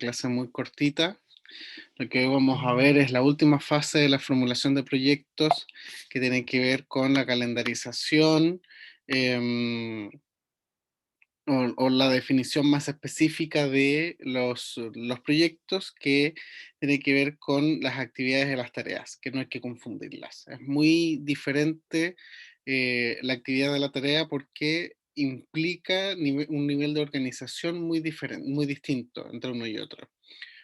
clase muy cortita. Lo que hoy vamos a ver es la última fase de la formulación de proyectos que tienen que ver con la calendarización, em, o la definición más específica de los proyectos, que tiene que ver con las actividades de las tareas, que no hay que confundirlas. Es muy diferente la actividad de la tarea porque implica un nivel de organización muy diferente, muy distinto entre uno y otro.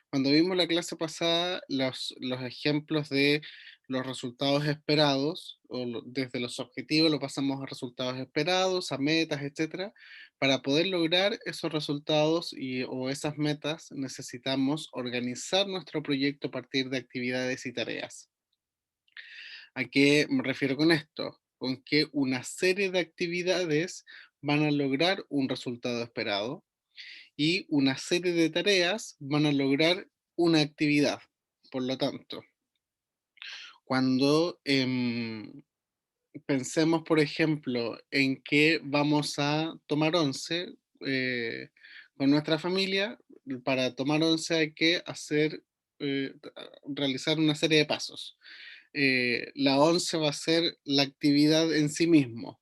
Cuando vimos la clase pasada, los ejemplos de los resultados esperados, desde los objetivos lo pasamos a resultados esperados, a metas, etcétera. Para poder lograr esos resultados o esas metas, necesitamos organizar nuestro proyecto a partir de actividades y tareas. ¿A qué me refiero con esto? Con que una serie de actividades van a lograr un resultado esperado y una serie de tareas van a lograr una actividad. Por lo tanto, cuando pensemos, por ejemplo, en que vamos a tomar once con nuestra familia, para tomar once hay que realizar una serie de pasos. La once va a ser la actividad en sí mismo.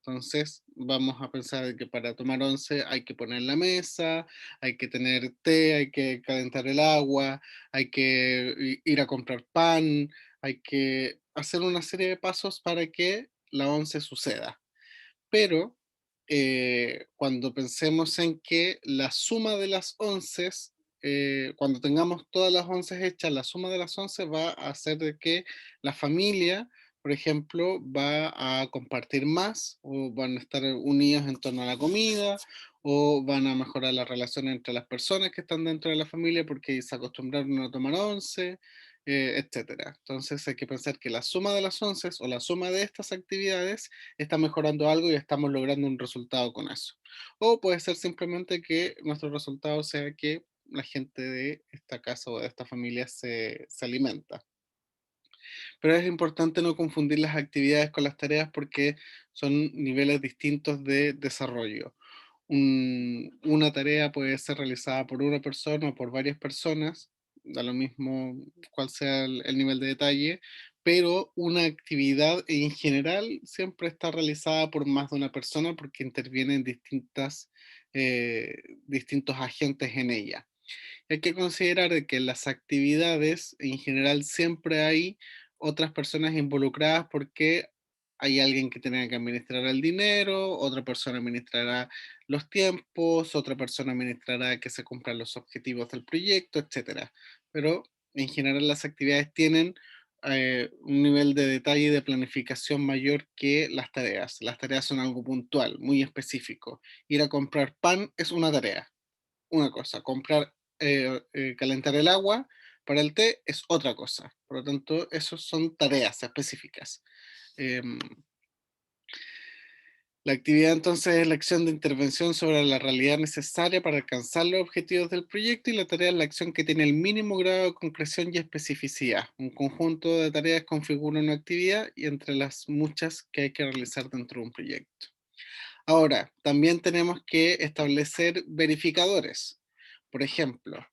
Entonces, vamos a pensar de que para tomar once hay que poner la mesa, hay que tener té, hay que calentar el agua, hay que ir a comprar pan, hay que hacer una serie de pasos para que la once suceda. Pero cuando pensemos en que la suma de las once, cuando tengamos todas las once hechas, la suma de las once va a hacer de que la familia, por ejemplo, va a compartir más, o van a estar unidos en torno a la comida, o van a mejorar la relación entre las personas que están dentro de la familia porque se acostumbraron a tomar once, etcétera. Entonces hay que pensar que la suma de las once o la suma de estas actividades está mejorando algo y estamos logrando un resultado con eso. O puede ser simplemente que nuestro resultado sea que la gente de esta casa o de esta familia se alimenta. Pero es importante no confundir las actividades con las tareas porque son niveles distintos de desarrollo. Una tarea puede ser realizada por una persona o por varias personas, da lo mismo cuál sea el nivel de detalle, pero una actividad en general siempre está realizada por más de una persona porque intervienen distintos agentes en ella. Hay que considerar de que en las actividades en general siempre hay otras personas involucradas porque hay alguien que tiene que administrar el dinero, otra persona administrará los tiempos, otra persona administrará que se cumplan los objetivos del proyecto, etcétera. Pero en general las actividades tienen un nivel de detalle y de planificación mayor que las tareas. Las tareas son algo puntual, muy específico. Ir a comprar pan es una tarea, una cosa, calentar el agua para el té es otra cosa. Por lo tanto, esos son tareas específicas. Em, la actividad entonces es la acción de intervención sobre la realidad necesaria para alcanzar los objetivos del proyecto, y la tarea es la acción que tiene el mínimo grado de concreción y especificidad. Un conjunto de tareas configura una actividad y entre las muchas que hay que realizar dentro de un proyecto. Ahora, también tenemos que establecer verificadores. Por ejemplo,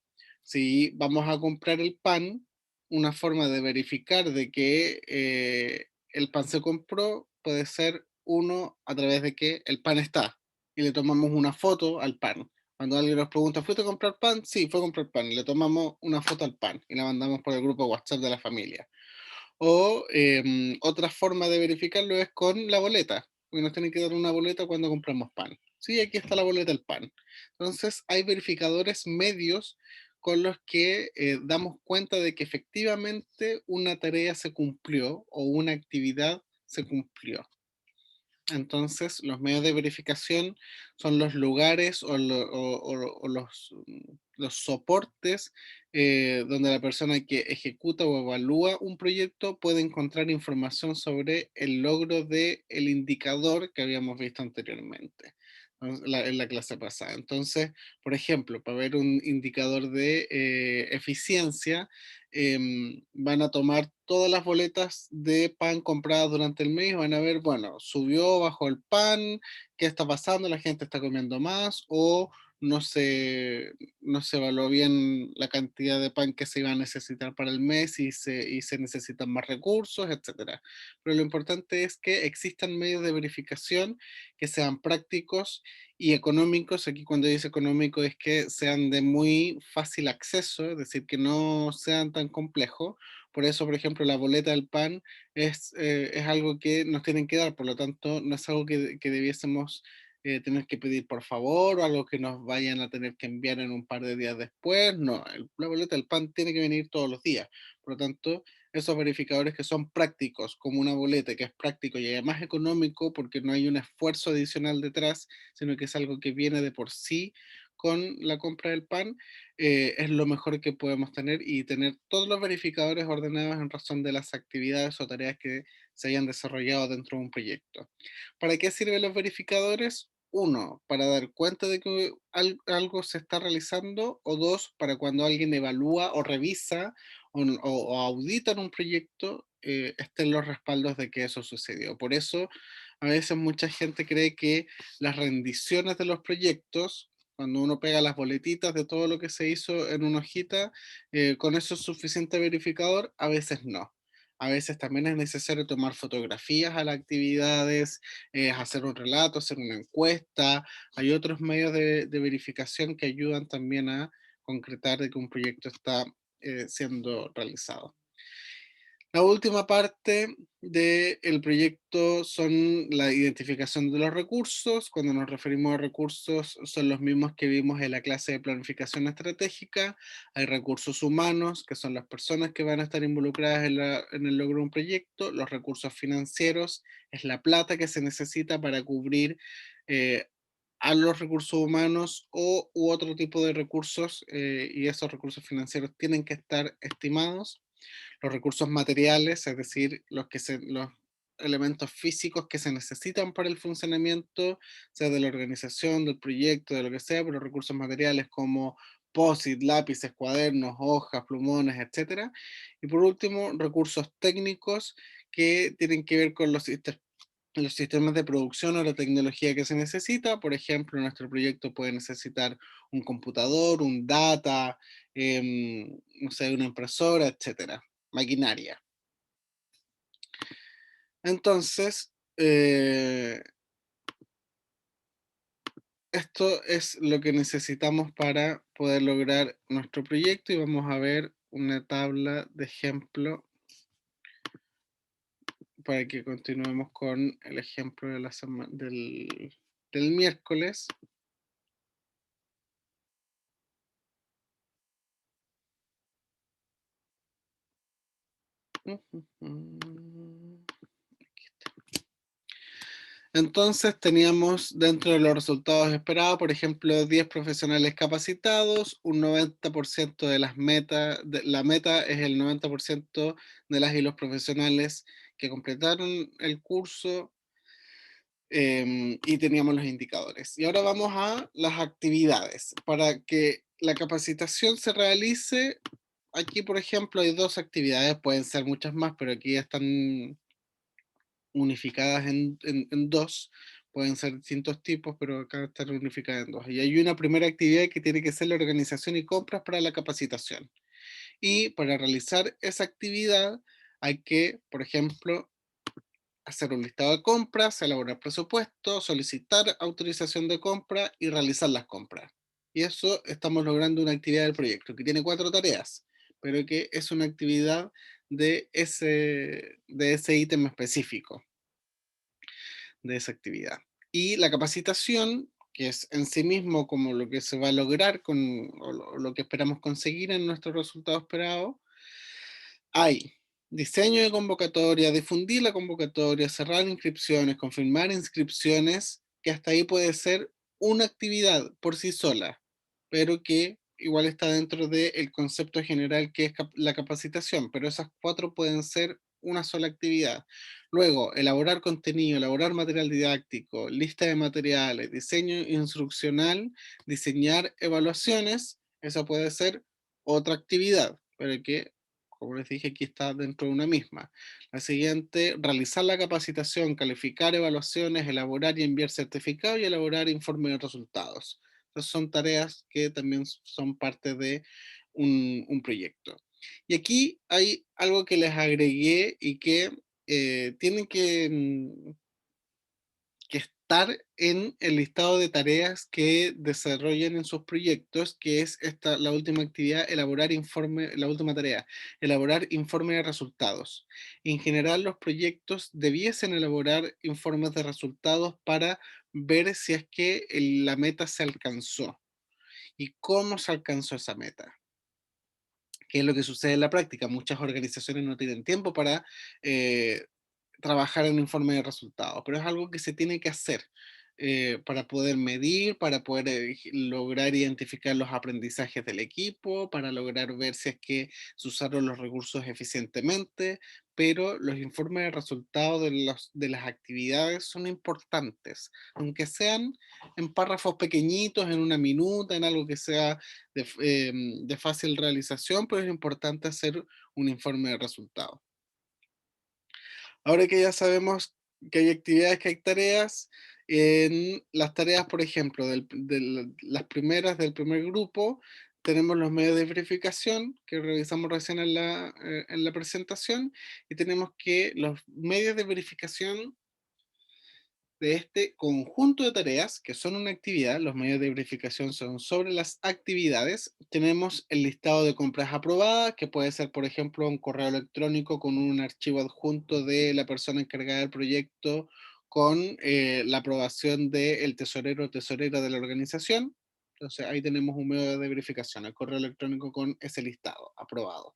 si vamos a comprar el pan, una forma de verificar de que el pan se compró puede ser uno a través de que el pan está y le tomamos una foto al pan. Cuando alguien nos pregunta, ¿fuiste a comprar pan? Sí, fue a comprar pan. Y le tomamos una foto al pan y la mandamos por el grupo WhatsApp de la familia. O otra forma de verificarlo es con la boleta, porque nos tienen que dar una boleta cuando compramos pan. Sí, aquí está la boleta del pan. Entonces, hay verificadores medios con los que damos cuenta de que efectivamente una tarea se cumplió o una actividad se cumplió. Entonces, los medios de verificación son los lugares o los soportes donde la persona que ejecuta o evalúa un proyecto puede encontrar información sobre el logro del indicador que habíamos visto anteriormente, ¿no? En la clase pasada. Entonces, por ejemplo, para ver un indicador de eficiencia, van a tomar todas las boletas de pan compradas durante el mes y van a ver, bueno, subió, bajó el pan, qué está pasando, la gente está comiendo más o no se, no se evaluó bien la cantidad de pan que se iba a necesitar para el mes y se necesitan más recursos, etcétera. Pero lo importante es que existan medios de verificación que sean prácticos y económicos. Aquí cuando dice económico es que sean de muy fácil acceso, es decir, que no sean tan complejos. Por eso, por ejemplo, la boleta del pan es algo que nos tienen que dar, por lo tanto, no es algo que debiésemos tener que pedir por favor o algo que nos vayan a tener que enviar en un par de días después. No, la boleta del PAN tiene que venir todos los días. Por lo tanto, esos verificadores que son prácticos, como una boleta que es práctico y además económico porque no hay un esfuerzo adicional detrás, sino que es algo que viene de por sí con la compra del pan, es lo mejor que podemos tener y tener todos los verificadores ordenados en razón de las actividades o tareas que se hayan desarrollado dentro de un proyecto. ¿Para qué sirven los verificadores? Uno, para dar cuenta de que algo se está realizando, o dos, para cuando alguien evalúa o revisa o audita en un proyecto, estén los respaldos de que eso sucedió. Por eso, a veces mucha gente cree que las rendiciones de los proyectos, cuando uno pega las boletitas de todo lo que se hizo en una hojita, con eso es suficiente verificador, a veces no. A veces también es necesario tomar fotografías a las actividades, hacer un relato, hacer una encuesta. Hay otros medios de verificación que ayudan también a concretar de que un proyecto está siendo realizado. La última parte del proyecto son la identificación de los recursos. Cuando nos referimos a recursos, son los mismos que vimos en la clase de planificación estratégica. Hay recursos humanos, que son las personas que van a estar involucradas en el logro de un proyecto. Los recursos financieros es la plata que se necesita para cubrir eh, a los recursos humanos u otro tipo de recursos, y esos recursos financieros tienen que estar estimados. Los recursos materiales, es decir, los elementos físicos que se necesitan para el funcionamiento, sea de la organización, del proyecto, de lo que sea, pero recursos materiales como POSIT, lápices, cuadernos, hojas, plumones, etcétera. Y por último, recursos técnicos que tienen que ver con los sistemas de producción o la tecnología que se necesita. Por ejemplo, nuestro proyecto puede necesitar un computador, un data, no sé, una impresora, etcétera, maquinaria. Entonces, esto es lo que necesitamos para poder lograr nuestro proyecto y vamos a ver una tabla de ejemplo para que continuemos con el ejemplo de del miércoles. Entonces teníamos dentro de los resultados esperados, por ejemplo, 10 profesionales capacitados, un 90% de las metas, la meta es el 90% de las y los profesionales que completaron el curso, y teníamos los indicadores. Y ahora vamos a las actividades. Para que la capacitación se realice, aquí por ejemplo hay dos actividades, pueden ser muchas más, pero aquí están unificadas en dos, pueden ser distintos tipos, pero acá están unificadas en dos. Y hay una primera actividad que tiene que ser la organización y compras para la capacitación. Y para realizar esa actividad hay que, por ejemplo, hacer un listado de compras, elaborar presupuestos, solicitar autorización de compra y realizar las compras. Y eso estamos logrando una actividad del proyecto que tiene 4 tareas, pero que es una actividad de ese ítem específico de esa actividad. Y la capacitación, que es en sí mismo como lo que se va a lograr o lo que esperamos conseguir en nuestro resultado esperado, hay diseño de convocatoria, difundir la convocatoria, cerrar inscripciones, confirmar inscripciones, que hasta ahí puede ser una actividad por sí sola, pero que igual está dentro del concepto general que es la capacitación, pero esas 4 pueden ser una sola actividad. Luego, elaborar contenido, elaborar material didáctico, lista de materiales, diseño instruccional, diseñar evaluaciones, esa puede ser otra actividad, pero que, como les dije, aquí está dentro de una misma. La siguiente, realizar la capacitación, calificar evaluaciones, elaborar y enviar certificados y elaborar informes de resultados. son tareas que también son parte de un proyecto. Y aquí hay algo que les agregué y que tienen que estar en el listado de tareas que desarrollen en sus proyectos, que es la última actividad, elaborar informe, la última tarea, elaborar informe de resultados. En general, los proyectos debiesen elaborar informes de resultados para ver si es que la meta se alcanzó y cómo se alcanzó esa meta. ¿Qué es lo que sucede en la práctica? Muchas organizaciones no tienen tiempo para eh, trabajar en un informe de resultados, pero es algo que se tiene que hacer para poder medir, para poder lograr identificar los aprendizajes del equipo, para lograr ver si es que se usaron los recursos eficientemente, pero los informes de resultados de las actividades son importantes, aunque sean en párrafos pequeñitos, en una minuta, en algo que sea de fácil realización, pero es importante hacer un informe de resultados. Ahora que ya sabemos que hay actividades, que hay tareas, en las tareas, por ejemplo, las primeras del primer grupo, tenemos los medios de verificación que revisamos recién en la presentación, y tenemos que los medios de verificación de este conjunto de tareas, que son una actividad, los medios de verificación son sobre las actividades. Tenemos el listado de compras aprobadas, que puede ser, por ejemplo, un correo electrónico con un archivo adjunto de la persona encargada del proyecto con la aprobación del tesorero o tesorera de la organización. Entonces ahí tenemos un medio de verificación, el correo electrónico con ese listado aprobado.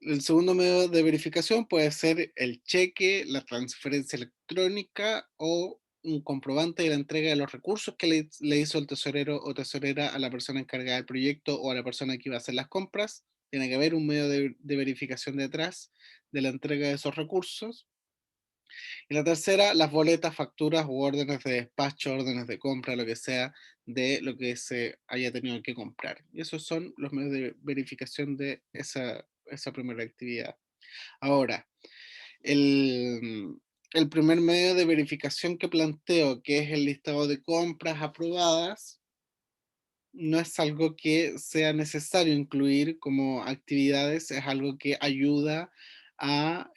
El segundo medio de verificación puede ser el cheque, la transferencia electrónica o un comprobante de la entrega de los recursos que le hizo el tesorero o tesorera a la persona encargada del proyecto o a la persona que iba a hacer las compras. Tiene que haber un medio de verificación detrás de la entrega de esos recursos. Y la tercera, las boletas, facturas u órdenes de despacho, órdenes de compra, lo que sea, de lo que se haya tenido que comprar. Y esos son los medios de verificación de esa primera actividad. Ahora, el, el primer medio de verificación que planteo, que es el listado de compras aprobadas, no es algo que sea necesario incluir como actividades, es algo que ayuda a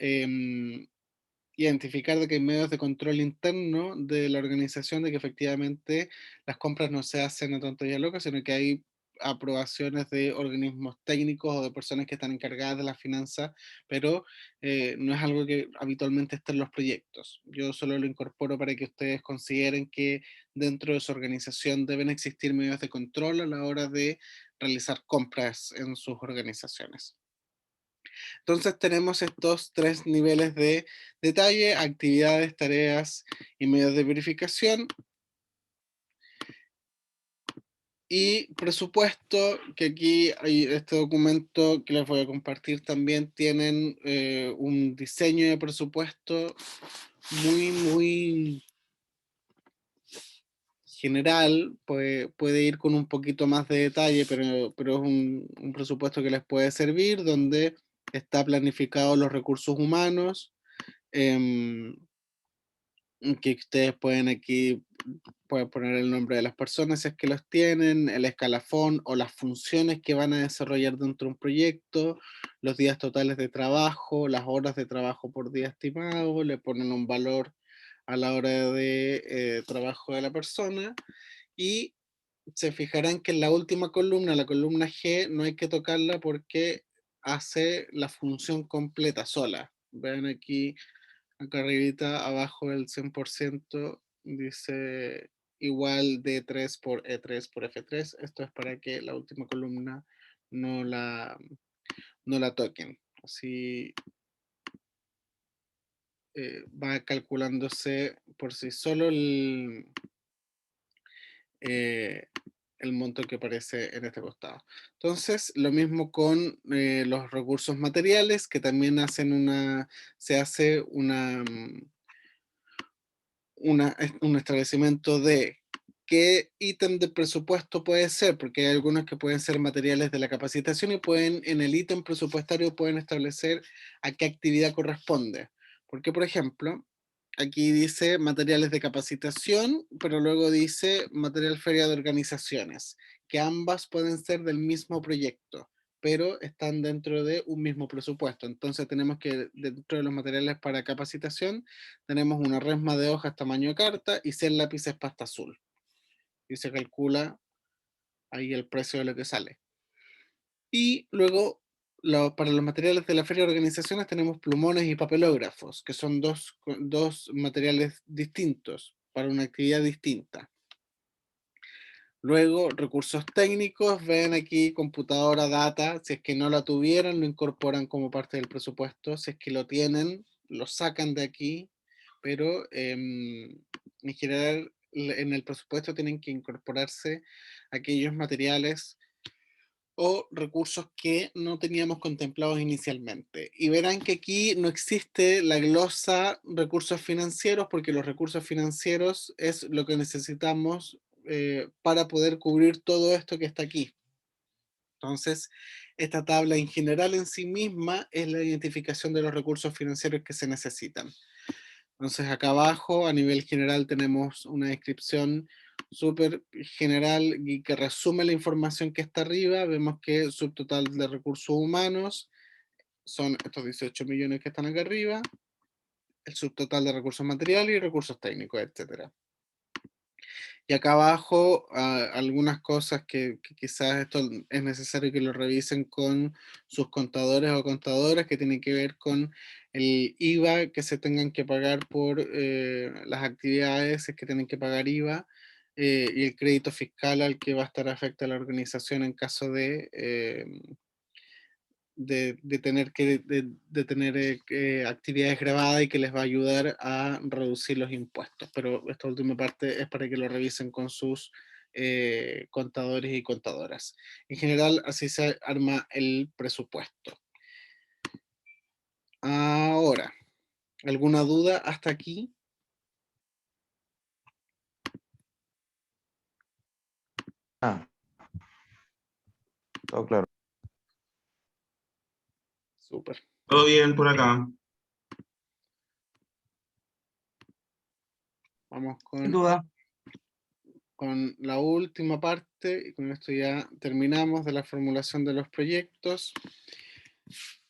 identificar de que hay medios de control interno de la organización de que efectivamente las compras no se hacen a tontería loca, sino que hay aprobaciones de organismos técnicos o de personas que están encargadas de las finanzas, pero no es algo que habitualmente esté en los proyectos. Yo solo lo incorporo para que ustedes consideren que dentro de su organización deben existir medios de control a la hora de realizar compras en sus organizaciones. Entonces tenemos estos tres niveles de detalle: actividades, tareas y medios de verificación. Y presupuesto, que aquí hay este documento que les voy a compartir también, tienen un diseño de presupuesto muy general, puede ir con un poquito más de detalle, pero es un presupuesto que les puede servir, donde está planificado los recursos humanos, em, que ustedes pueden aquí, pueden poner el nombre de las personas si es que los tienen, el escalafón o las funciones que van a desarrollar dentro de un proyecto, los días totales de trabajo, las horas de trabajo por día estimado, le ponen un valor a la hora de trabajo de la persona, y se fijarán que en la última columna, la columna G, no hay que tocarla porque hace la función completa sola. Vean aquí, acá arribita, abajo del 100%, dice igual D3 por E3 por F3. Esto es para que la última columna no la, no la toquen. Así va calculándose por sí solo eh, el monto que aparece en este costado. Entonces, lo mismo con los recursos materiales, que también se hace un establecimiento de qué ítem de presupuesto puede ser, porque hay algunos que pueden ser materiales de la capacitación y en el ítem presupuestario pueden establecer a qué actividad corresponde. Porque, por ejemplo, aquí dice materiales de capacitación, pero luego dice material feria de organizaciones, que ambas pueden ser del mismo proyecto, pero están dentro de un mismo presupuesto. Entonces tenemos que, dentro de los materiales para capacitación, tenemos una resma de hojas tamaño carta y 100 lápices pasta azul. Y se calcula ahí el precio de lo que sale. Y luego, para los materiales de la feria de organizaciones tenemos plumones y papelógrafos, que son dos materiales distintos para una actividad distinta. Luego, recursos técnicos, ven aquí computadora, data, si es que no la tuvieran, lo incorporan como parte del presupuesto, si es que lo tienen, lo sacan de aquí, pero en general en el presupuesto tienen que incorporarse aquellos materiales o recursos que no teníamos contemplados inicialmente. Y verán que aquí no existe la glosa recursos financieros, porque los recursos financieros es lo que necesitamos para poder cubrir todo esto que está aquí. Entonces, esta tabla en general en sí misma es la identificación de los recursos financieros que se necesitan. Entonces acá abajo a nivel general tenemos una descripción súper general y que resume la información que está arriba. Vemos que el subtotal de recursos humanos son estos 18 millones que están acá arriba, el subtotal de recursos materiales y recursos técnicos, etcétera. Y acá abajo algunas cosas que quizás esto es necesario que lo revisen con sus contadores o contadoras, que tienen que ver con el IVA que se tengan que pagar por las actividades, es que tienen que pagar IVA, y el crédito fiscal al que va a estar afecta a la organización en caso de tener de tener actividades grabadas y que les va a ayudar a reducir los impuestos. Pero esta última parte es para que lo revisen con sus contadores y contadoras. En general, así se arma el presupuesto. Ahora, ¿alguna duda hasta aquí? Ah, todo claro. Súper. Todo bien por acá. Vamos Sin duda. con la última parte, y con esto ya terminamos de la formulación de los proyectos,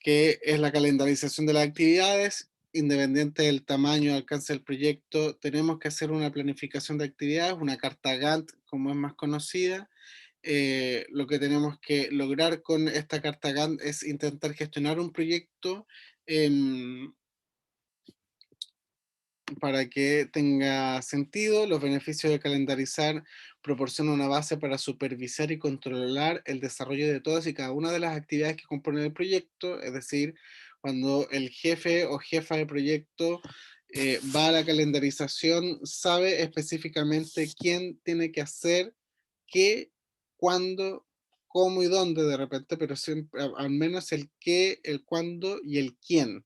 que es la calendarización de las actividades. Independiente del tamaño o alcance del proyecto, tenemos que hacer una planificación de actividades, una carta Gantt, como es más conocida. Lo que tenemos que lograr con esta carta Gantt es intentar gestionar un proyecto para que tenga sentido. Los beneficios de calendarizar proporcionan una base para supervisar y controlar el desarrollo de todas y cada una de las actividades que componen el proyecto, es decir, cuando el jefe o jefa de proyecto va a la calendarización, sabe específicamente quién tiene que hacer qué, cuándo, cómo y dónde de repente, pero siempre, al menos el qué, el cuándo y el quién.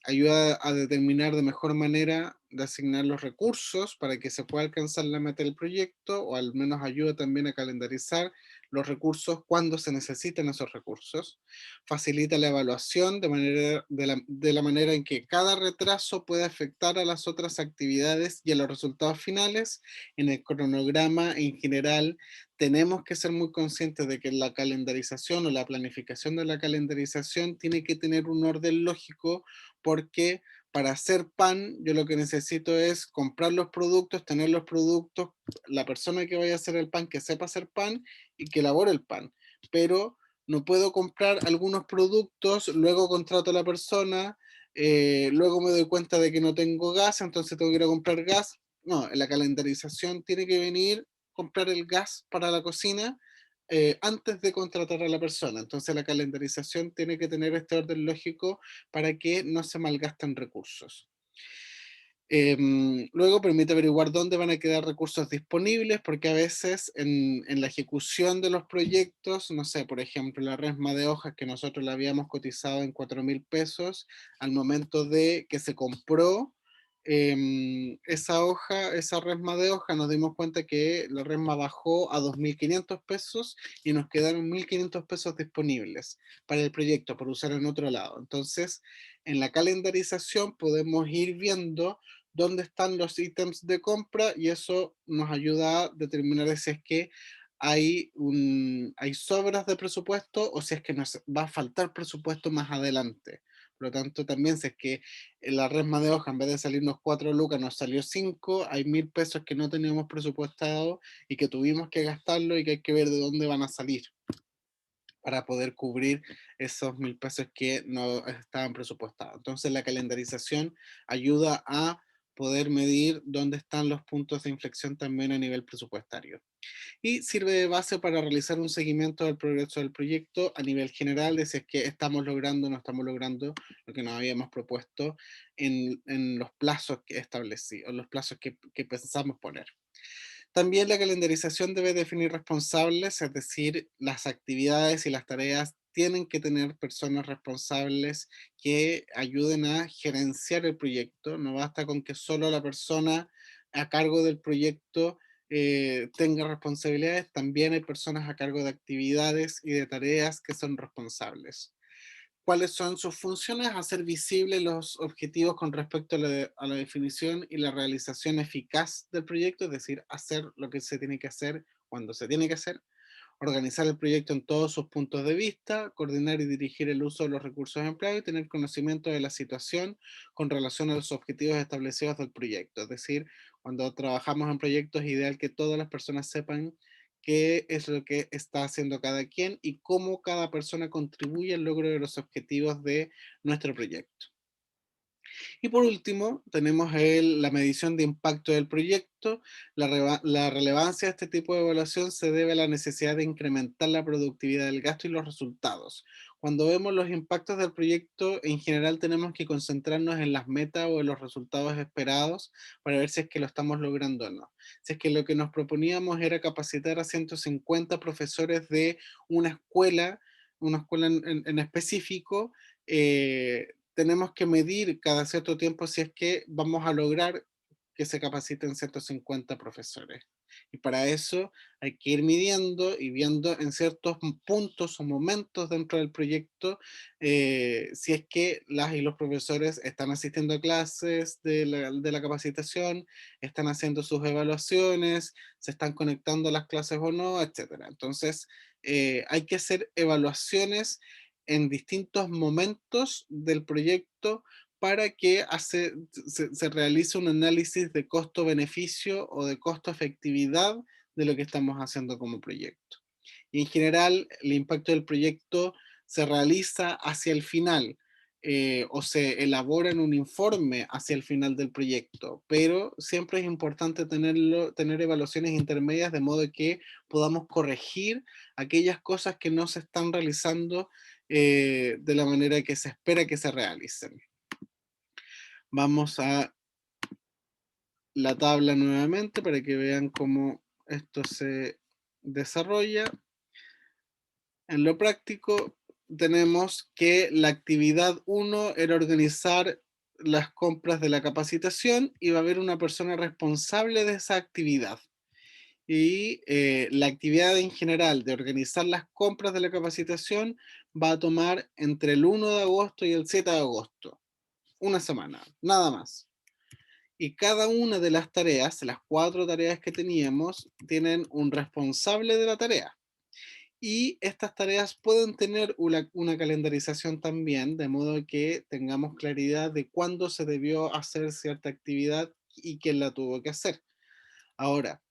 Ayuda a determinar de mejor manera de asignar los recursos para que se pueda alcanzar la meta del proyecto, o al menos ayuda también a calendarizar los recursos cuando se necesitan esos recursos. Facilita la evaluación de la manera en que cada retraso puede afectar a las otras actividades y a los resultados finales. En el cronograma en general tenemos que ser muy conscientes de que la calendarización o la planificación de la calendarización tiene que tener un orden lógico, porque para hacer pan yo lo que necesito es comprar los productos, tener los productos, la persona que vaya a hacer el pan que sepa hacer pan y que elabore el pan. Pero no puedo comprar algunos productos, luego contrato a la persona, luego me doy cuenta de que no tengo gas, entonces tengo que ir a comprar gas. No, la calendarización tiene que venir comprar el gas para la cocina antes de contratar a la persona. Entonces la calendarización tiene que tener este orden lógico para que no se malgasten recursos. Luego permite averiguar dónde van a quedar recursos disponibles, porque a veces en la ejecución de los proyectos, no sé, por ejemplo, la resma de hojas que nosotros la habíamos cotizado en 4.000 pesos, al momento de que se compró, esa hoja, esa resma de hoja, nos dimos cuenta que la resma bajó a 2.500 pesos y nos quedaron 1.500 pesos disponibles para el proyecto, para usar en otro lado. Entonces, en la calendarización podemos ir viendo dónde están los ítems de compra y eso nos ayuda a determinar si es que hay sobras de presupuesto o si es que nos va a faltar presupuesto más adelante. Por lo tanto, también si es que en la resma de hoja, en vez de salirnos 4 lucas, nos salió 5, hay 1.000 pesos que no teníamos presupuestado y que tuvimos que gastarlo y que hay que ver de dónde van a salir para poder cubrir esos 1.000 pesos que no estaban presupuestados. Entonces la calendarización ayuda a poder medir dónde están los puntos de inflexión también a nivel presupuestario y sirve de base para realizar un seguimiento del progreso del proyecto a nivel general, de si es que estamos logrando o no estamos logrando lo que nos habíamos propuesto en los plazos que establecí, o los plazos que pensamos poner. También la calendarización debe definir responsables, es decir, las actividades y las tareas tienen que tener personas responsables que ayuden a gerenciar el proyecto. No basta con que solo la persona a cargo del proyecto tenga responsabilidades, también hay personas a cargo de actividades y de tareas que son responsables. ¿Cuáles son sus funciones? Hacer visibles los objetivos con respecto a la definición y la realización eficaz del proyecto, es decir, hacer lo que se tiene que hacer cuando se tiene que hacer, organizar el proyecto en todos sus puntos de vista, coordinar y dirigir el uso de los recursos empleados y tener conocimiento de la situación con relación a los objetivos establecidos del proyecto. Es decir, cuando trabajamos en proyectos es ideal que todas las personas sepan qué es lo que está haciendo cada quien y cómo cada persona contribuye al logro de los objetivos de nuestro proyecto. Y por último, tenemos la medición de impacto del proyecto. La relevancia de este tipo de evaluación se debe a la necesidad de incrementar la productividad del gasto y los resultados. Cuando vemos los impactos del proyecto, en general tenemos que concentrarnos en las metas o en los resultados esperados para ver si es que lo estamos logrando o no. Si es que lo que nos proponíamos era capacitar a 150 profesores de una escuela en específico, tenemos que medir cada cierto tiempo si es que vamos a lograr que se capaciten 150 profesores. Y para eso hay que ir midiendo y viendo en ciertos puntos o momentos dentro del proyecto si es que las y los profesores están asistiendo a clases de la capacitación, están haciendo sus evaluaciones, se están conectando a las clases o no, etcétera. Entonces, hay que hacer evaluaciones en distintos momentos del proyecto para que se realice un análisis de costo-beneficio o de costo-efectividad de lo que estamos haciendo como proyecto. Y en general, el impacto del proyecto se realiza hacia el final o se elabora en un informe hacia el final del proyecto, pero siempre es importante tener evaluaciones intermedias de modo que podamos corregir aquellas cosas que no se están realizando de la manera que se espera que se realicen. Vamos a la tabla nuevamente para que vean cómo esto se desarrolla. En lo práctico, tenemos que la actividad 1 era organizar las compras de la capacitación y va a haber una persona responsable de esa actividad. Y la actividad en general de organizar las compras de la capacitación va a tomar entre el 1 de agosto y el 7 de agosto. Una semana, nada más. Y cada una de las tareas, las 4 tareas que teníamos, tienen un responsable de la tarea. Y estas tareas pueden tener una calendarización también, de modo que tengamos claridad de cuándo se debió hacer cierta actividad y quién la tuvo que hacer. Ahora,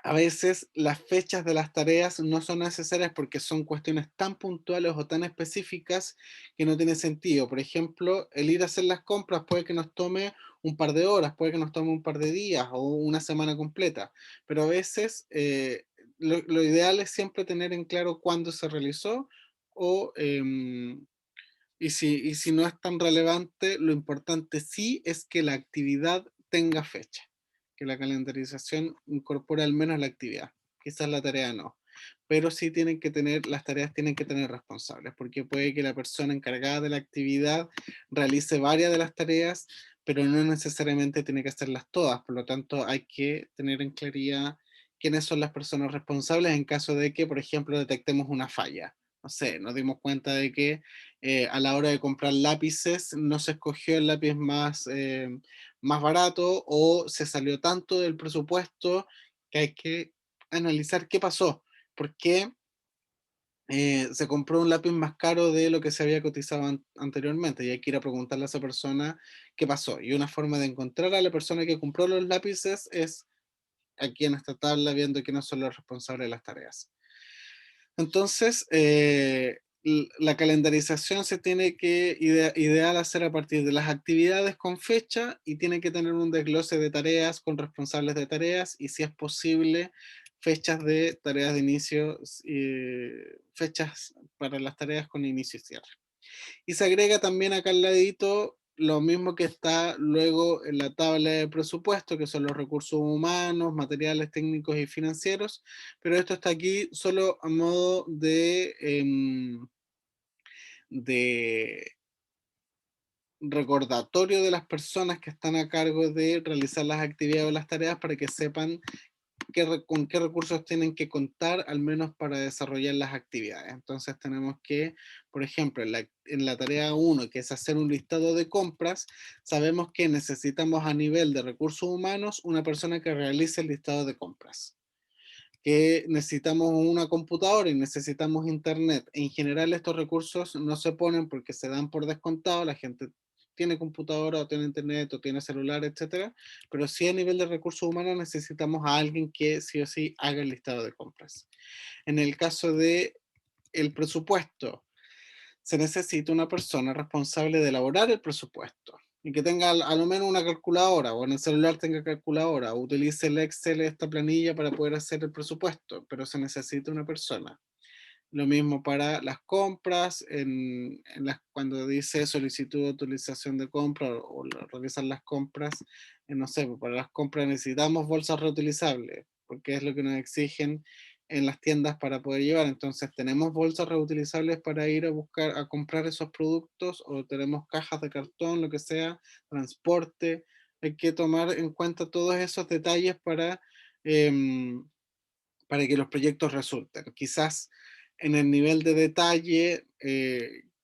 a veces las fechas de las tareas no son necesarias porque son cuestiones tan puntuales o tan específicas que no tiene sentido. Por ejemplo, el ir a hacer las compras puede que nos tome un par de horas, puede que nos tome un par de días o una semana completa, pero a veces lo ideal es siempre tener en claro cuándo se realizó o, y si no es tan relevante, lo importante sí es que la actividad tenga fecha, que la calendarización incorpore al menos la actividad. Quizás la tarea no, pero sí tienen que tener, las tareas tienen que tener responsables, porque puede que la persona encargada de la actividad realice varias de las tareas, pero no necesariamente tiene que hacerlas todas. Por lo tanto, hay que tener en claridad quiénes son las personas responsables en caso de que, por ejemplo, detectemos una falla. No sé, nos dimos cuenta de que a la hora de comprar lápices no se escogió el lápiz más barato o se salió tanto del presupuesto que hay que analizar qué pasó. ¿Por qué se compró un lápiz más caro de lo que se había cotizado anteriormente? Y hay que ir a preguntarle a esa persona qué pasó. Y una forma de encontrar a la persona que compró los lápices es aquí en esta tabla viendo quiénes son los responsables de las tareas. Entonces, la calendarización se tiene que ideal hacer a partir de las actividades con fecha y tiene que tener un desglose de tareas con responsables de tareas y si es posible fechas de tareas de inicio, fechas para las tareas con inicio y cierre. Y se agrega también acá al ladito lo mismo que está luego en la tabla de presupuesto, que son los recursos humanos, materiales, técnicos y financieros, pero esto está aquí solo a modo de recordatorio de las personas que están a cargo de realizar las actividades o las tareas para que sepan con qué recursos tienen que contar, al menos para desarrollar las actividades. Entonces tenemos que, por ejemplo, en la tarea 1, que es hacer un listado de compras, sabemos que necesitamos a nivel de recursos humanos una persona que realice el listado de compras, que necesitamos una computadora y necesitamos internet. En general estos recursos no se ponen porque se dan por descontado, la gente tiene computadora o tiene internet o tiene celular, etcétera, pero sí a nivel de recursos humanos necesitamos a alguien que sí o sí haga el listado de compras. En el caso de el presupuesto, se necesita una persona responsable de elaborar el presupuesto y que tenga a lo menos una calculadora o en el celular tenga calculadora o utilice el Excel, esta planilla para poder hacer el presupuesto, pero se necesita una persona. Lo mismo para las compras, cuando dice solicitud de autorización de compra o realizar las compras, no sé, pues, para las compras necesitamos bolsas reutilizables, porque es lo que nos exigen en las tiendas para poder llevar. Entonces, ¿tenemos bolsas reutilizables para ir a buscar, a comprar esos productos o tenemos cajas de cartón, lo que sea, transporte? Hay que tomar en cuenta todos esos detalles em, para que los proyectos resulten. Quizás en el nivel de detalle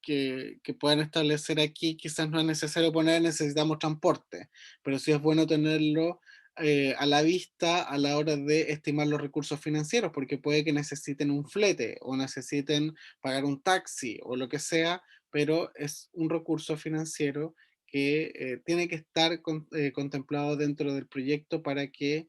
que puedan establecer aquí, quizás no es necesario poner necesitamos transporte, pero sí es bueno tenerlo a la vista a la hora de estimar los recursos financieros, porque puede que necesiten un flete o necesiten pagar un taxi o lo que sea, pero es un recurso financiero que tiene que estar contemplado dentro del proyecto para que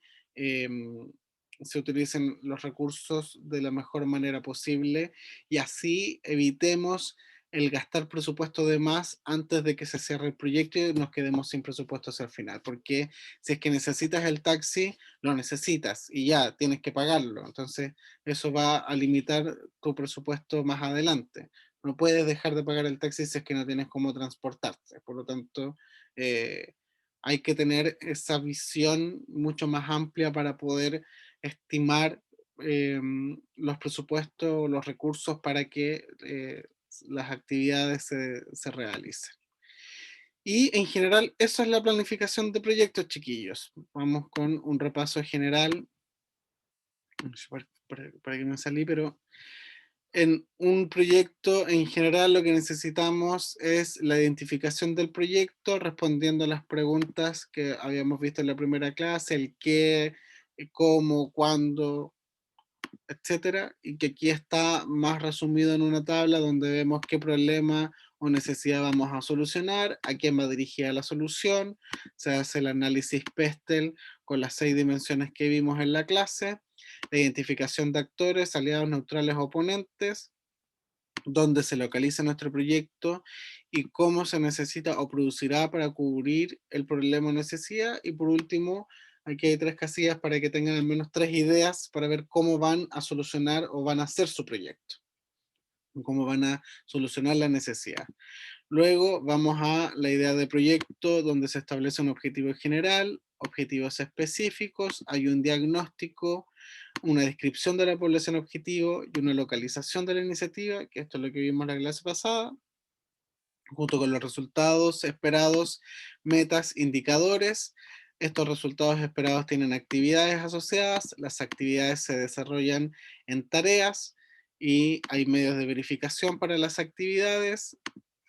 se utilicen los recursos de la mejor manera posible y así evitemos el gastar presupuesto de más antes de que se cierre el proyecto y nos quedemos sin presupuesto hacia el final, porque si es que necesitas el taxi, lo necesitas y ya tienes que pagarlo, entonces eso va a limitar tu presupuesto más adelante. No puedes dejar de pagar el taxi si es que no tienes cómo transportarte, por lo tanto, eh, hay que tener esa visión mucho más amplia para poder estimar los presupuestos, los recursos para que las actividades se realicen. Y en general, eso es la planificación de proyectos, chiquillos. Vamos con un repaso general, para que me salí, pero en un proyecto en general lo que necesitamos es la identificación del proyecto respondiendo a las preguntas que habíamos visto en la primera clase, el qué, cómo, cuándo, etcétera, y que aquí está más resumido en una tabla donde vemos qué problema o necesidad vamos a solucionar, a quién va dirigida la solución, se hace el análisis PESTEL con las 6 dimensiones que vimos en la clase, la identificación de actores, aliados neutrales o oponentes, dónde se localiza nuestro proyecto y cómo se necesita o producirá para cubrir el problema o necesidad. Y por último, aquí hay 3 casillas para que tengan al menos 3 ideas para ver cómo van a solucionar o van a hacer su proyecto, cómo van a solucionar la necesidad. Luego vamos a la idea de proyecto donde se establece un objetivo general, objetivos específicos, hay un diagnóstico, una descripción de la población objetivo y una localización de la iniciativa, que esto es lo que vimos en la clase pasada. junto con los resultados esperados, metas, indicadores. Estos resultados esperados tienen actividades asociadas, las actividades se desarrollan en tareas y hay medios de verificación para las actividades.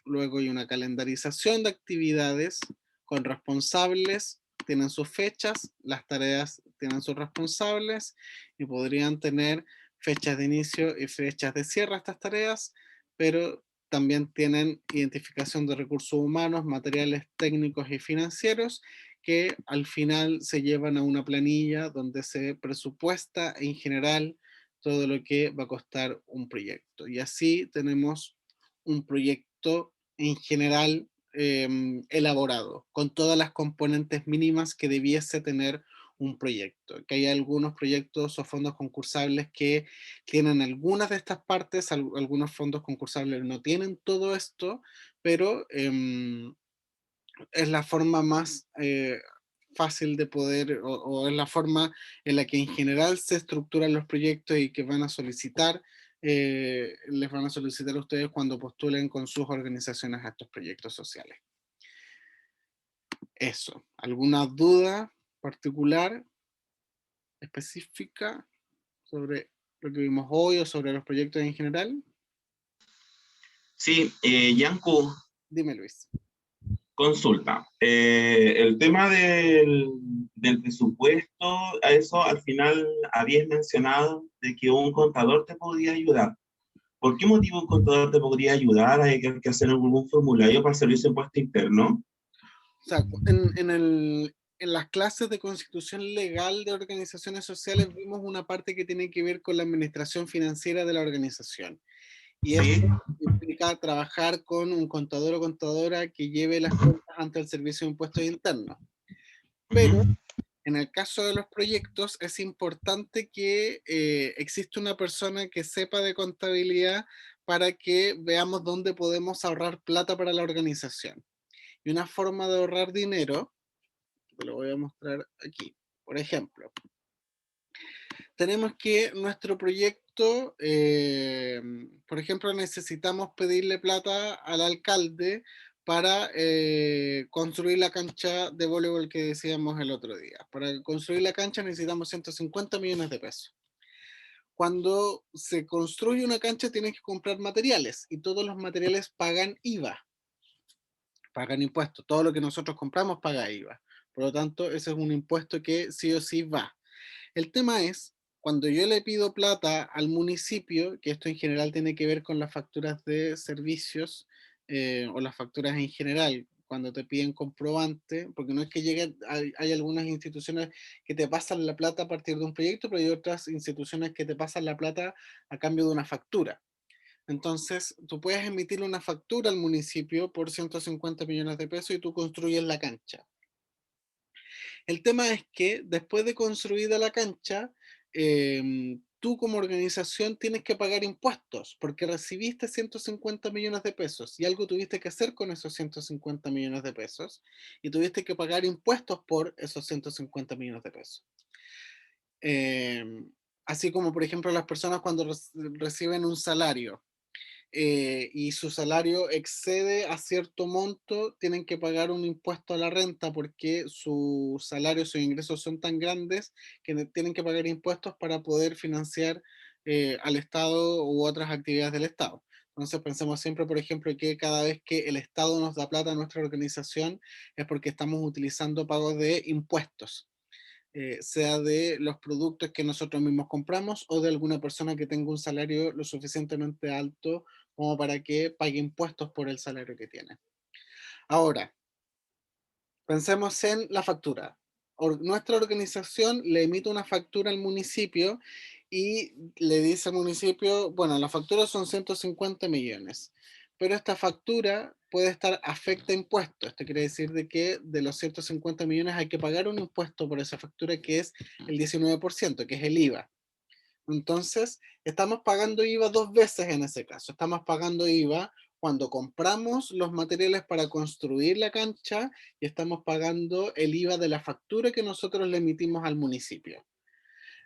Luego hay una calendarización de actividades con responsables, tienen sus fechas, las tareas tienen sus responsables y podrían tener fechas de inicio y fechas de cierre a estas tareas, pero también tienen identificación de recursos humanos, materiales técnicos y financieros que al final se llevan a una planilla donde se presupuesta en general todo lo que va a costar un proyecto. Y así tenemos un proyecto en general elaborado, con todas las componentes mínimas que debiese tener un proyecto. Que hay algunos proyectos o fondos concursables que tienen algunas de estas partes, algunos fondos concursables no tienen todo esto, pero es la forma más fácil de poder, o es la forma en la que en general se estructuran los proyectos y que van a solicitar, les van a solicitar a ustedes cuando postulen con sus organizaciones a estos proyectos sociales. Eso. ¿Alguna duda particular, específica, sobre lo que vimos hoy o sobre los proyectos en general? Sí, Yanku, Dime, Luis. consulta. El tema del presupuesto, a eso al final habías mencionado de que un contador te podría ayudar. ¿Por qué motivo un contador te podría ayudar? ¿Hay que hacer algún formulario para el servicio de impuesto interno? O sea, en las clases de constitución legal de organizaciones sociales vimos una parte que tiene que ver con la administración financiera de la organización. Y esto Sí. implica trabajar con un contador o contadora que lleve las cuentas ante el Servicio de Impuestos Internos. Pero en el caso de los proyectos es importante que exista una persona que sepa de contabilidad para que veamos dónde podemos ahorrar plata para la organización. Y una forma de ahorrar dinero, te lo voy a mostrar aquí. Por ejemplo, tenemos que nuestro proyecto, por ejemplo, necesitamos pedirle plata al alcalde para construir la cancha de voleibol que decíamos el otro día. Para construir la cancha necesitamos 150 millones de pesos. Cuando se construye una cancha tienes que comprar materiales y todos los materiales pagan IVA, pagan impuestos. Todo lo que nosotros compramos paga IVA. Por lo tanto, ese es un impuesto que sí o sí va. El tema es, cuando yo le pido plata al municipio, que esto en general tiene que ver con las facturas de servicios o las facturas en general, cuando te piden comprobante, porque no es que lleguen, hay algunas instituciones que te pasan la plata a partir de un proyecto, pero hay otras instituciones que te pasan la plata a cambio de una factura. Entonces, tú puedes emitir una factura al municipio por 150 millones de pesos y tú construyes la cancha. El tema es que después de construida la cancha, tú como organización tienes que pagar impuestos porque recibiste 150 millones de pesos y algo tuviste que hacer con esos 150 millones de pesos y tuviste que pagar impuestos por esos 150 millones de pesos. Así como, por ejemplo, las personas cuando reciben un salario y su salario excede a cierto monto, tienen que pagar un impuesto a la renta porque su salario, sus ingresos son tan grandes que tienen que pagar impuestos para poder financiar al Estado u otras actividades del Estado. Entonces pensemos siempre, por ejemplo, que cada vez que el Estado nos da plata a nuestra organización es porque estamos utilizando pagos de impuestos. Sea de los productos que nosotros mismos compramos o de alguna persona que tenga un salario lo suficientemente alto como para que pague impuestos por el salario que tiene. Ahora, pensemos en la factura. Nuestra organización le emite una factura al municipio y le dice al municipio, bueno, la factura son 150 millones, pero esta factura puede estar afecta a impuestos. Esto quiere decir de que de los 150 millones hay que pagar un impuesto por esa factura que es el 19%, que es el IVA. Entonces, estamos pagando IVA dos veces en ese caso. Estamos pagando IVA cuando compramos los materiales para construir la cancha y estamos pagando el IVA de la factura que nosotros le emitimos al municipio.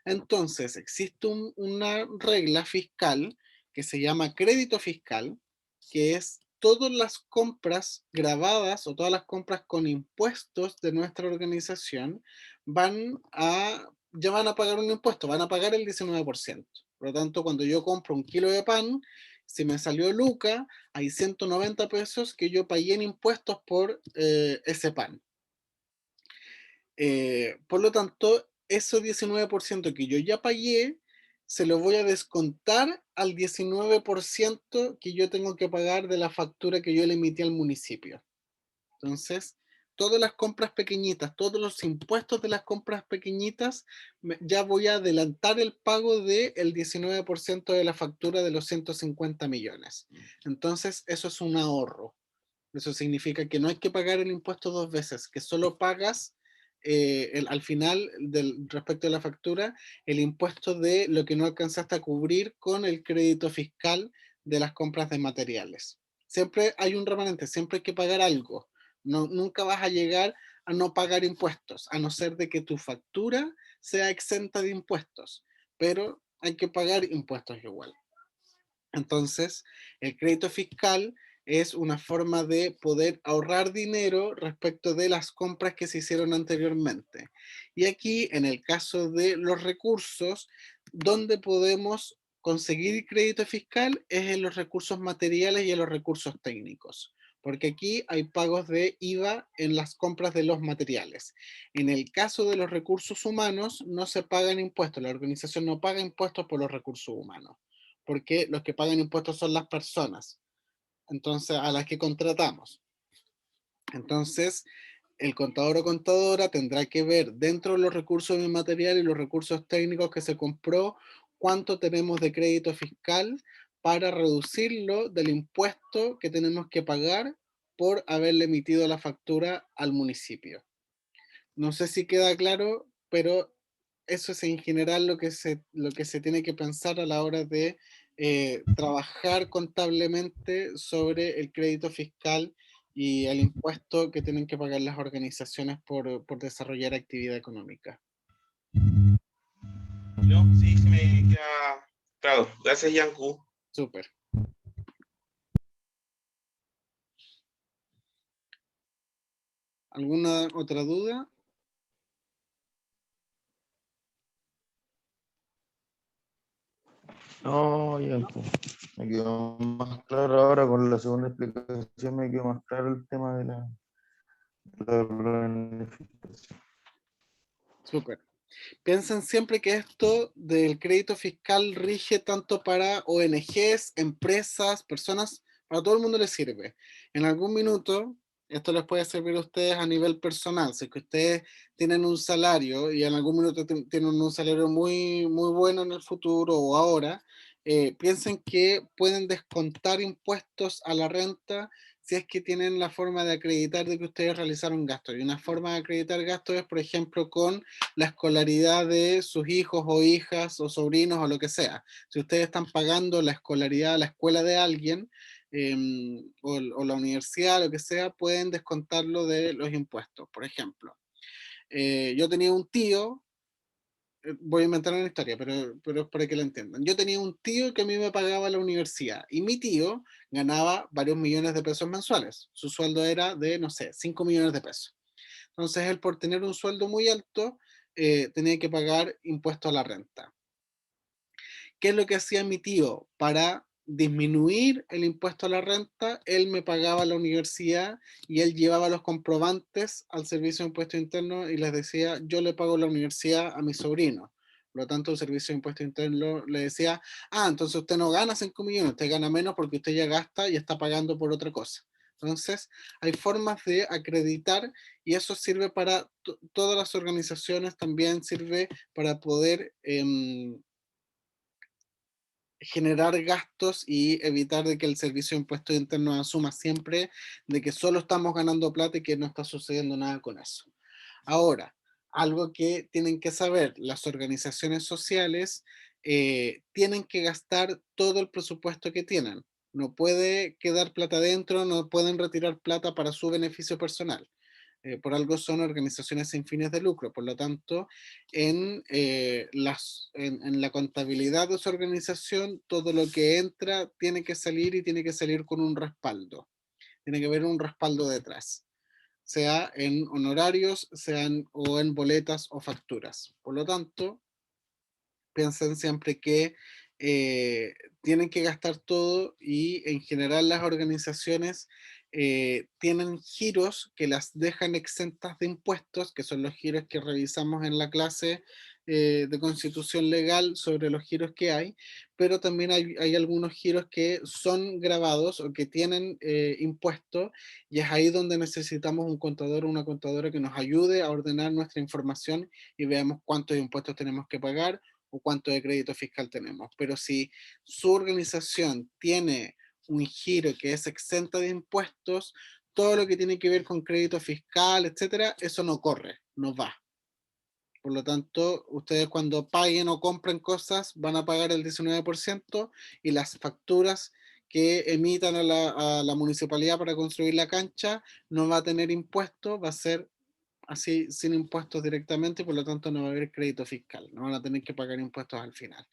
Entonces, existe una regla fiscal que se llama crédito fiscal, que es todas las compras grabadas o todas las compras con impuestos de nuestra organización ya van a pagar un impuesto, van a pagar el 19%. Por lo tanto, cuando yo compro un kilo de pan, si me salió Luca, hay 190 pesos que yo pagué en impuestos por ese pan. Por lo tanto, ese 19% que yo ya pagué, se lo voy a descontar al 19% que yo tengo que pagar de la factura que yo le emití al municipio. Entonces, todas las compras pequeñitas, todos los impuestos de las compras pequeñitas, ya voy a adelantar el pago del 19% de la factura de los 150 millones. Entonces, eso es un ahorro. Eso significa que no hay que pagar el impuesto dos veces, que solo pagas al final, respecto a la factura, el impuesto de lo que no alcanzaste a cubrir con el crédito fiscal de las compras de materiales. Siempre hay un remanente, siempre hay que pagar algo. No, nunca vas a llegar a no pagar impuestos, a no ser de que tu factura sea exenta de impuestos, pero hay que pagar impuestos igual. Entonces, el crédito fiscal es una forma de poder ahorrar dinero respecto de las compras que se hicieron anteriormente. Y aquí, en el caso de los recursos, donde podemos conseguir crédito fiscal es en los recursos materiales y en los recursos técnicos, porque aquí hay pagos de IVA en las compras de los materiales. En el caso de los recursos humanos, no se pagan impuestos, la organización no paga impuestos por los recursos humanos, porque los que pagan impuestos son las personas, entonces a las que contratamos. Entonces, el contador o contadora tendrá que ver dentro de los recursos inmateriales y los recursos técnicos que se compró, cuánto tenemos de crédito fiscal para reducirlo del impuesto que tenemos que pagar por haberle emitido la factura al municipio. No sé si queda claro, pero eso es en general lo que se tiene que pensar a la hora de trabajar contablemente sobre el crédito fiscal y el impuesto que tienen que pagar las organizaciones por desarrollar actividad económica. No, sí, sí me queda claro. Gracias, Yanku. Súper. ¿Alguna otra duda? No, ya, pues, me quedó más claro ahora con la segunda explicación, me quedó más claro el tema de la planificación. Súper. Piensen siempre que esto del crédito fiscal rige tanto para ONGs, empresas, personas, para todo el mundo les sirve. En algún minuto, esto les puede servir a ustedes a nivel personal. Si es que ustedes tienen un salario y en algún minuto tienen un salario muy, muy bueno en el futuro o ahora, piensen que pueden descontar impuestos a la renta si es que tienen la forma de acreditar de que ustedes realizaron gastos. Y una forma de acreditar gastos es, por ejemplo, con la escolaridad de sus hijos o hijas o sobrinos o lo que sea. Si ustedes están pagando la escolaridad, la escuela de alguien o la universidad, lo que sea, pueden descontarlo de los impuestos. Por ejemplo, yo tenía un tío, voy a inventar una historia, pero es para que la entiendan. Yo tenía un tío que a mí me pagaba la universidad y mi tío ganaba varios millones de pesos mensuales. Su sueldo era de, no sé, 5 millones de pesos. Entonces él, por tener un sueldo muy alto, tenía que pagar impuesto a la renta. ¿Qué es lo que hacía mi tío? Para disminuir el impuesto a la renta, él me pagaba la universidad y él llevaba los comprobantes al Servicio de Impuesto Interno y les decía, yo le pago la universidad a mi sobrino. Por lo tanto, el Servicio de Impuesto Interno le decía, entonces usted no gana 5 millones, usted gana menos porque usted ya gasta y está pagando por otra cosa. Entonces, hay formas de acreditar y eso sirve para todas las organizaciones, también sirve para poder generar gastos y evitar de que el Servicio de Impuestos Internos asuma siempre de que solo estamos ganando plata y que no está sucediendo nada con eso. Ahora, algo que tienen que saber, las organizaciones sociales tienen que gastar todo el presupuesto que tienen. No puede quedar plata dentro, no pueden retirar plata para su beneficio personal. Por algo son organizaciones sin fines de lucro. Por lo tanto, en la contabilidad de su organización, todo lo que entra tiene que salir y tiene que salir con un respaldo. tiene que haber un respaldo detrás, sea en honorarios, sean o en boletas o facturas. Por lo tanto, piensen siempre que tienen que gastar todo y en general las organizaciones tienen giros que las dejan exentas de impuestos, que son los giros que revisamos en la clase de constitución legal sobre los giros que hay, pero también hay algunos giros que son grabados o que tienen impuestos y es ahí donde necesitamos un contador o una contadora que nos ayude a ordenar nuestra información y veamos cuántos impuestos tenemos que pagar o cuánto de crédito fiscal tenemos. Pero si su organización tiene un giro que es exenta de impuestos, todo lo que tiene que ver con crédito fiscal, etcétera, eso no corre, no va. Por lo tanto, ustedes cuando paguen o compren cosas van a pagar el 19% y las facturas que emitan a la municipalidad para construir la cancha no va a tener impuestos, va a ser así sin impuestos directamente y por lo tanto no va a haber crédito fiscal, no van a tener que pagar impuestos al final.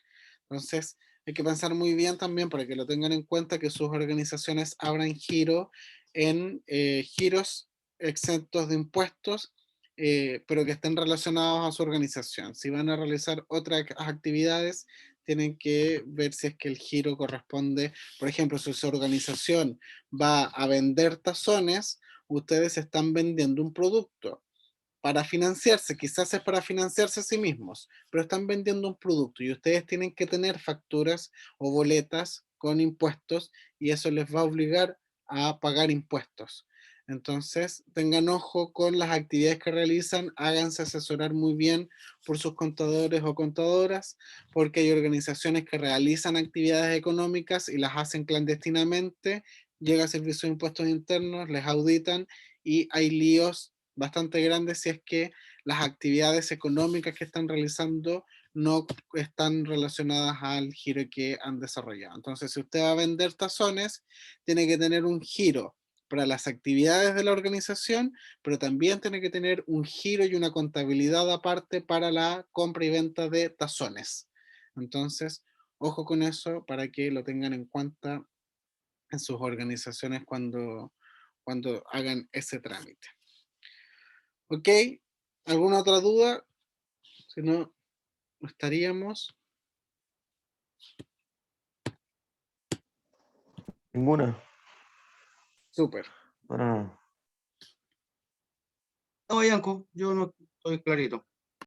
Entonces, hay que pensar muy bien también para que lo tengan en cuenta que sus organizaciones abran giro en giros exentos de impuestos, pero que estén relacionados a su organización. Si van a realizar otras actividades, tienen que ver si es que el giro corresponde, por ejemplo, si su organización va a vender tazones, ustedes están vendiendo un producto para financiarse, quizás es para financiarse a sí mismos, pero están vendiendo un producto y ustedes tienen que tener facturas o boletas con impuestos y eso les va a obligar a pagar impuestos. Entonces, tengan ojo con las actividades que realizan, háganse asesorar muy bien por sus contadores o contadoras, porque hay organizaciones que realizan actividades económicas y las hacen clandestinamente, llega a Servicio de Impuestos Internos, les auditan y hay líos bastante grandes si es que las actividades económicas que están realizando no están relacionadas al giro que han desarrollado. Entonces, si usted va a vender tazones, tiene que tener un giro para las actividades de la organización, pero también tiene que tener un giro y una contabilidad aparte para la compra y venta de tazones. Entonces, ojo con eso para que lo tengan en cuenta en sus organizaciones cuando hagan ese trámite. ¿Ok? ¿Alguna otra duda? Si no, estaríamos. Ninguna. Súper. Para nada. No, Yanko, yo no estoy clarito.